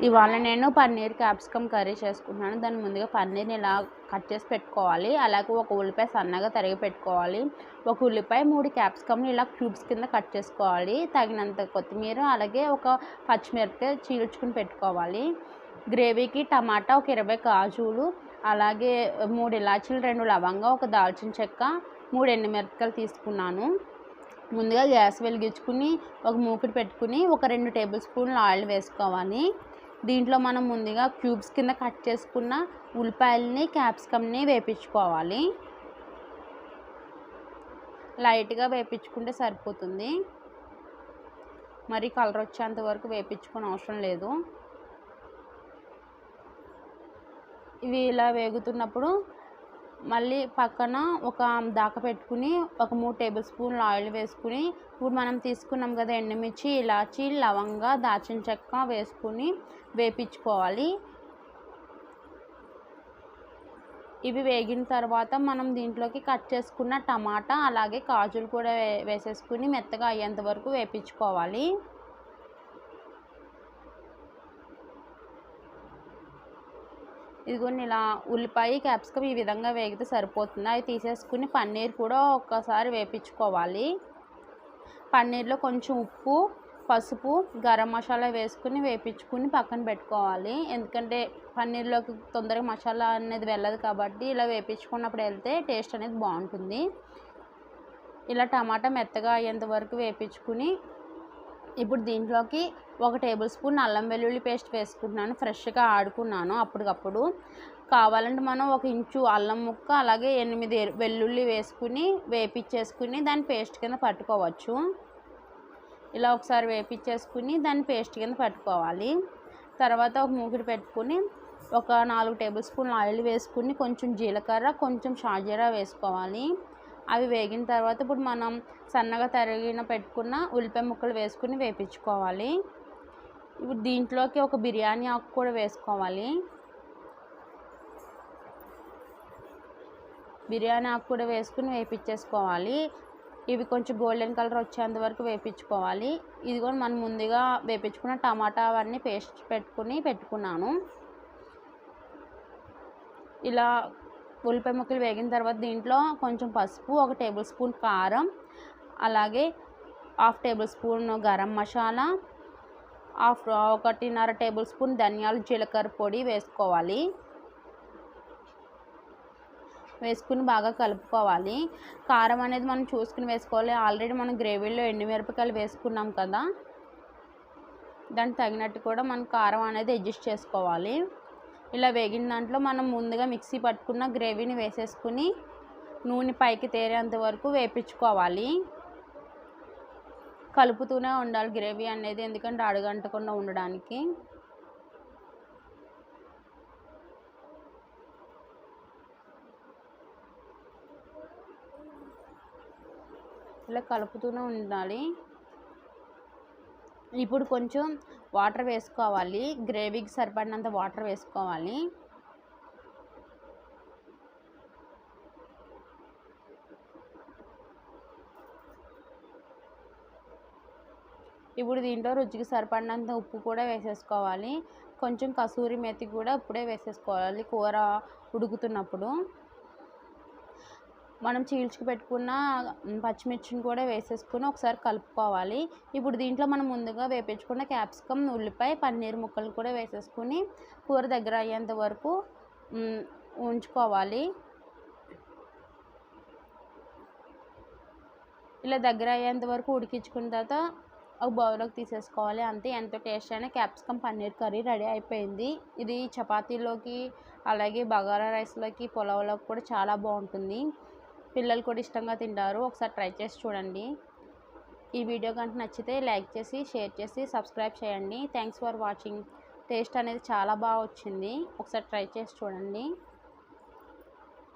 ఇవాళ నేను paneer capsicum curry చేసుకుంటున్నాను. దాన్ని ముందుగా పన్నీర్ని ఇలా కట్ చేసి పెట్టుకోవాలి. అలాగే ఒక ఉల్లిపాయ సన్నగా తరిగి పెట్టుకోవాలి. ఒక ఉల్లిపాయ 3 క్యాప్సికమ్ని ఇలా క్యూబ్స్ కింద కట్ చేసుకోవాలి. తగినంత కొత్తిమీర, అలాగే ఒక పచ్చిమిరపకాయ చీల్చుకుని పెట్టుకోవాలి. గ్రేవీకి టమాటా, ఒక 20 కాజులు, అలాగే 3 ఇలాచీలు, 2 లవంగా, ఒక దాల్చిన చెక్క, 3 ఎండుమిరపకాయలు తీసుకున్నాను. ముందుగా గ్యాస్ వెలిగించుకుని ఒక మూకుడు పెట్టుకుని ఒక 2 టేబుల్ స్పూన్లు ఆయిల్ వేసుకోవాలి. దీంట్లో మనం ముందుగా క్యూబ్స్ కింద కట్ చేసుకున్న ఉల్లిపాయలని, క్యాప్సికమ్ని వేపించుకోవాలి. లైట్గా వేపించుకుంటే సరిపోతుంది. మరి కలర్ వచ్చేంత వరకు వేపించుకోని అవసరం లేదు. ఇవి ఇలా వేగుతున్నప్పుడు మళ్ళీ పక్కన ఒక దాకా పెట్టుకుని ఒక 3 టేబుల్ స్పూన్లు ఆయిల్ వేసుకుని ఇప్పుడు మనం తీసుకున్నాం కదా ఎండుమిర్చి, ఇలాచి, లవంగా, దాల్చిన చెక్క వేసుకుని వేపించుకోవాలి. ఇవి వేగిన తర్వాత మనం దీంట్లోకి కట్ చేసుకున్న టమాటా, అలాగే కాజులు కూడా వేసేసుకుని మెత్తగా అయ్యేంత వరకు వేపించుకోవాలి. ఇదిగోండి, ఇలా ఉల్లిపాయ, క్యాప్సికమ్ ఈ విధంగా వేగితే సరిపోతుంది. అవి తీసేసుకుని పన్నీర్ కూడా ఒక్కసారి వేపించుకోవాలి. పన్నీర్లో కొంచెం ఉప్పు, పసుపు, గరం మసాలా వేసుకుని వేపించుకుని పక్కన పెట్టుకోవాలి. ఎందుకంటే పన్నీర్లోకి తొందరగా మసాలా అనేది వెళ్ళదు కాబట్టి ఇలా వేపించుకున్నప్పుడు వెళ్తే టేస్ట్ అనేది బాగుంటుంది. ఇలా టమాటా మెత్తగా అయ్యేంత వరకు వేపించుకుని ఇప్పుడు దీంట్లోకి 1 టేబుల్ స్పూన్ అల్లం వెల్లుల్లి పేస్ట్ వేసుకుంటున్నాను. ఫ్రెష్గా ఆడుకున్నాను అప్పటికప్పుడు. కావాలంటే మనం 1 ఇంచు అల్లం ముక్క, అలాగే 8 వెల్లుల్లి వేసుకుని వేపించేసుకుని దాన్ని పేస్ట్ కింద పట్టుకోవచ్చు. ఇలా ఒకసారి వేపించేసుకుని దాన్ని పేస్ట్ కింద పట్టుకోవాలి. తర్వాత ఒక మూకుడు పెట్టుకుని ఒక 4 టేబుల్ స్పూన్లు ఆయిల్ వేసుకుని కొంచెం జీలకర్ర, కొంచెం షాజీరా వేసుకోవాలి. అవి వేగిన తర్వాత ఇప్పుడు మనం సన్నగా తరిగిన పెట్టుకున్న ఉల్లిపాయ ముక్కలు వేసుకుని వేపించుకోవాలి. ఇప్పుడు దీంట్లోకి ఒక బిర్యానీ ఆకు కూడా వేసుకోవాలి. బిర్యానీ ఆకు కూడా వేసుకుని వేపించేసుకోవాలి. ఇవి కొంచెం గోల్డెన్ కలర్ వచ్చేంత వరకు వేపించుకోవాలి. ఇది కూడా మనం ముందుగా వేపించుకున్న టమాటా అవన్నీ పేస్ట్ పెట్టుకున్నాను. ఇలా ఉల్లిపాయ ముక్కలు వేగిన తర్వాత దీంట్లో కొంచెం పసుపు, 1 టేబుల్ స్పూన్ కారం, అలాగే 1/2 table spoon garam masala, 1.5 table spoon ధనియాలు, జీలకర్ర పొడి వేసుకోవాలి. వేసుకుని బాగా కలుపుకోవాలి. కారం అనేది మనం చూసుకుని వేసుకోవాలి. ఆల్రెడీ మనం గ్రేవీలో ఎండుమిరపకాయలు వేసుకున్నాం కదా, దానికి తగినట్టు కూడా మనం కారం అనేది అడ్జస్ట్ చేసుకోవాలి. ఇలా వేగిన దాంట్లో మనం ముందుగా మిక్సీ పట్టుకున్న గ్రేవీని వేసేసుకుని నూనె పైకి తేరేంత వరకు వేపించుకోవాలి. కలుపుతూనే ఉండాలి గ్రేవీ అనేది, ఎందుకంటే అడుగంటకుండా ఉండడానికి. ఇలా కలుపుతూనే ఉండాలి. ఇప్పుడు కొంచెం వాటర్ వేసుకోవాలి. గ్రేవీకి సరిపడినంత వాటర్ వేసుకోవాలి. ఇప్పుడు దీంట్లో రుచికి సరిపడినంత ఉప్పు కూడా వేసేసుకోవాలి. కొంచెం కసూరి మేతి కూడా ఇప్పుడే వేసేసుకోవాలి కూర ఉడుకుతున్నప్పుడు. మనం చీల్చుకు పెట్టుకున్న పచ్చిమిర్చిని కూడా వేసేసుకుని ఒకసారి కలుపుకోవాలి. ఇప్పుడు దీంట్లో మనం ముందుగా వేపించుకున్న క్యాప్సికమ్, ఉల్లిపాయ, పన్నీర్ ముక్కలు కూడా వేసేసుకుని కూర దగ్గర అయ్యేంత వరకు ఉంచుకోవాలి. ఇలా దగ్గర అయ్యేంత వరకు ఉడికించుకున్న తర్వాత ఒక బౌల్లోకి తీసేసుకోవాలి. అంతే, ఎంతో టేస్ట్ అయిన క్యాప్సికమ్ పన్నీర్ కర్రీ రెడీ అయిపోయింది. ఇది చపాతీలోకి, అలాగే బగారా రైస్లోకి, పులావ్లోకి కూడా చాలా బాగుంటుంది. పిల్లలు కూడా ఇష్టంగా తింటారు. ఒకసారి ట్రై చేసి చూడండి. ఈ వీడియో కనుక నచ్చితే లైక్ చేసి, షేర్ చేసి, సబ్స్క్రైబ్ చేయండి. Thanks for watching. టేస్ట్ అనేది చాలా బాగా వచ్చింది. ఒకసారి ట్రై చేసి చూడండి.